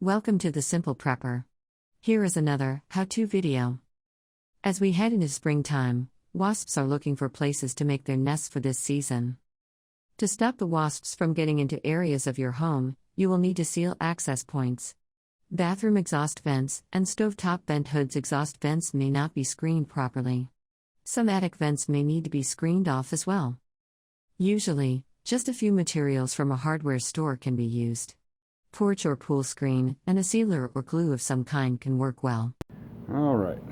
Welcome to the Simple Prepper. Here is another how-to video. As we head into springtime, wasps are looking for places to make their nests for this season. To stop the wasps from getting into areas of your home, you will need to seal access points. Bathroom exhaust vents and stovetop vent hoods exhaust vents may not be screened properly. Some attic vents may need to be screened off as well. Usually, just a few materials from a hardware store can be used. Porch or pool screen, and a sealer or glue of some kind can work well. Alright.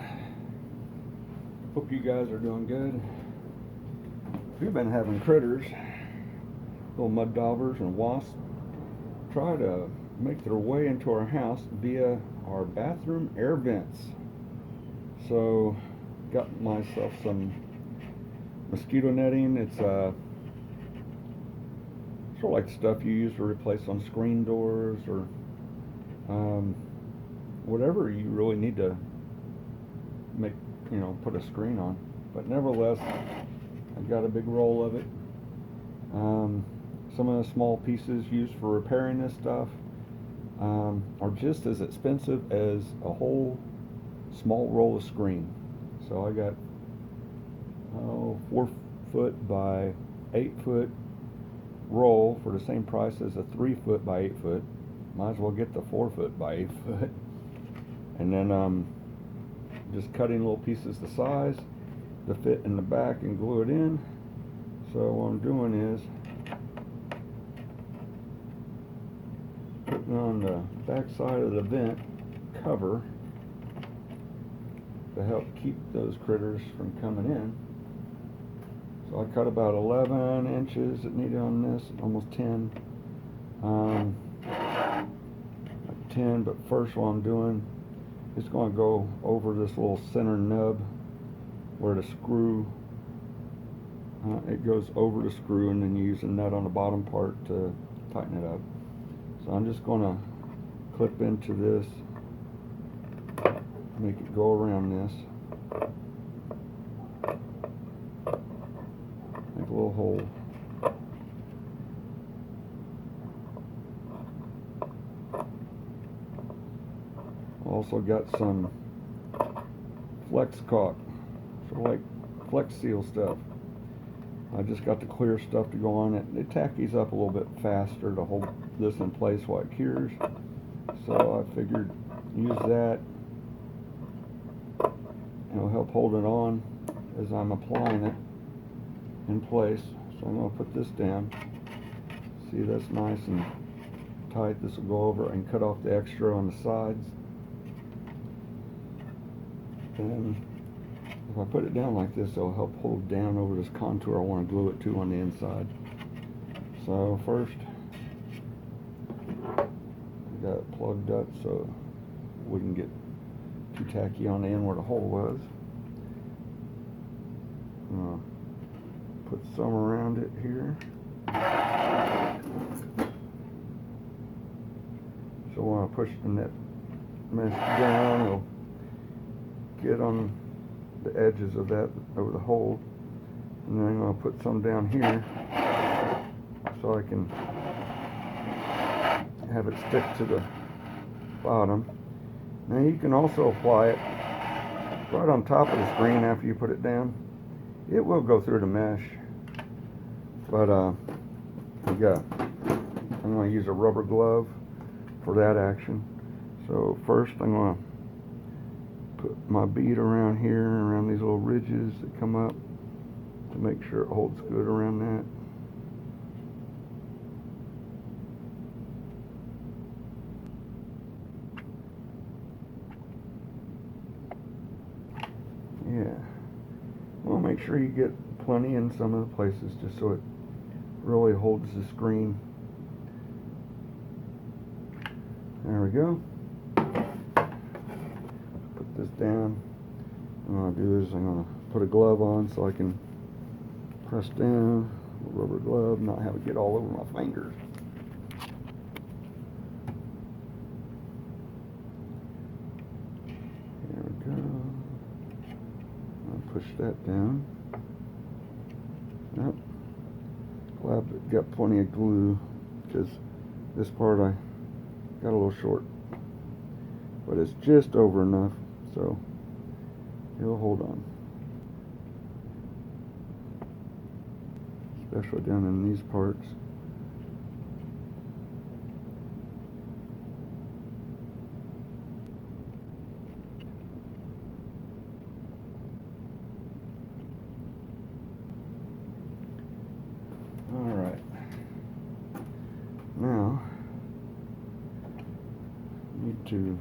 Hope you guys are doing good. We've been having critters, little mud daubers and wasps, try to make their way into our house via our bathroom air vents. So, got myself some mosquito netting. It's sort of like stuff you use to replace on screen doors or whatever you really need to make, put a screen on. But nevertheless, I got a big roll of it. Some of the small pieces used for repairing this stuff are just as expensive as a whole small roll of screen. So I got 4 foot by 8 foot roll for the same price as a 3 foot by 8 foot. Might as well get the 4 foot by 8 foot. And then just cutting little pieces the size to fit in the back and glue it in. So what I'm doing is putting on the back side of the vent cover to help keep those critters from coming in. So I cut about 11 inches that needed on this, almost 10. Like 10, but first what I'm doing is going to go over this little center nub where the screw, it goes over the screw, and then you use a nut on the bottom part to tighten it up. So I'm just going to clip into this, make it go around this. Make a little hole. Also got some flex caulk, sort of like Flex Seal stuff. I just got the clear stuff to go on it. It tackies up a little bit faster to hold this in place while it cures. So I figured use that. It'll help hold it on as I'm applying it in place. So I'm going to put this down. See, that's nice and tight. This will go over and cut off the extra on the sides. And if I put it down like this, it'll help hold down over this contour I want to glue it to on the inside. So first, I got it plugged up so it wouldn't get too tacky on the end where the hole was. Put some around it here. So when I push the net mesh down, it'll get on the edges of that over the hole. And then I'm going to put some down here so I can have it stick to the bottom. Now you can also apply it right on top of the screen after you put it down. It will go through the mesh, but I'm going to use a rubber glove for that action. So first I'm going to put my bead around here, around these little ridges that come up to make sure it holds good around that. Yeah. Well, make sure you get plenty in some of the places just so it really holds the screen. There we go. Put this down. What I'm going to do is I'm going to put a glove on so I can press down, a rubber glove, not have it get all over my fingers. There we go. I'll push that down. Yep. Glad it got plenty of glue because this part I got a little short but it's just over enough, so it'll hold on. Especially down in these parts. Alright. Now, need to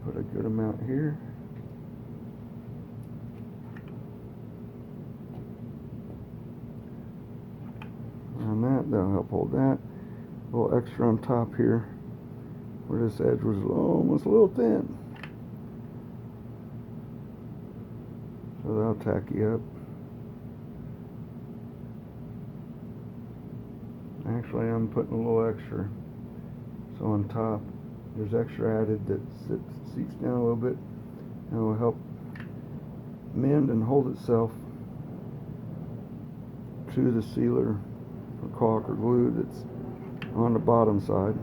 put a good amount here. On that, that'll help hold that. A little extra on top here, where this edge was almost a little thin. So that'll tacky up. Actually, I'm putting a little extra. So on top, there's extra added that seats down a little bit, and it will help mend and hold itself to the sealer or caulk or glue that's on the bottom side.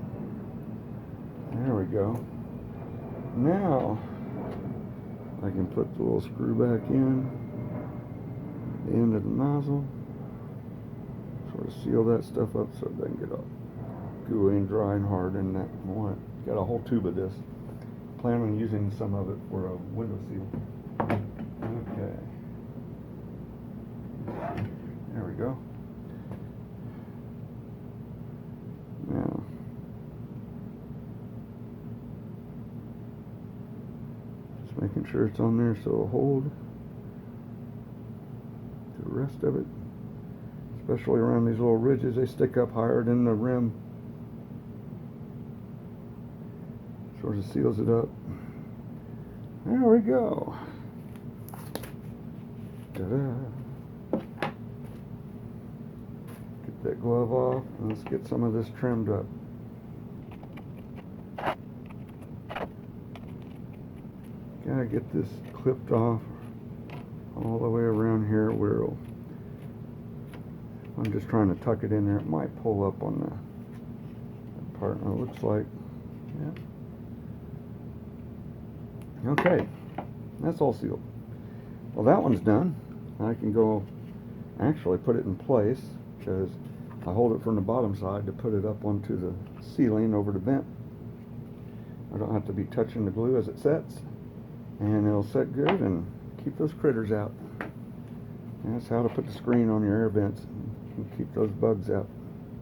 There we go. Now I can put the little screw back in the end of the nozzle, sort of seal that stuff up so it doesn't get all gooey and dry and hard in that one. Got a whole tube of this. Plan on using some of it for a window seal. Okay. There we go. Now, just making sure it's on there so it'll hold the rest of it, especially around these little ridges. They stick up higher than the rim. Sort of seals it up. There we go. Ta-da. Get that glove off, and let's get some of this trimmed up. Gotta get this clipped off all the way around here where I'm just trying to tuck it in there. It might pull up on that part. It looks like, yeah. Okay, that's all sealed. Well, that one's done. I can go actually put it in place because I hold it from the bottom side to put it up onto the ceiling over the vent. I don't have to be touching the glue as it sets, and it'll set good and keep those critters out. And that's how to put the screen on your air vents and keep those bugs out.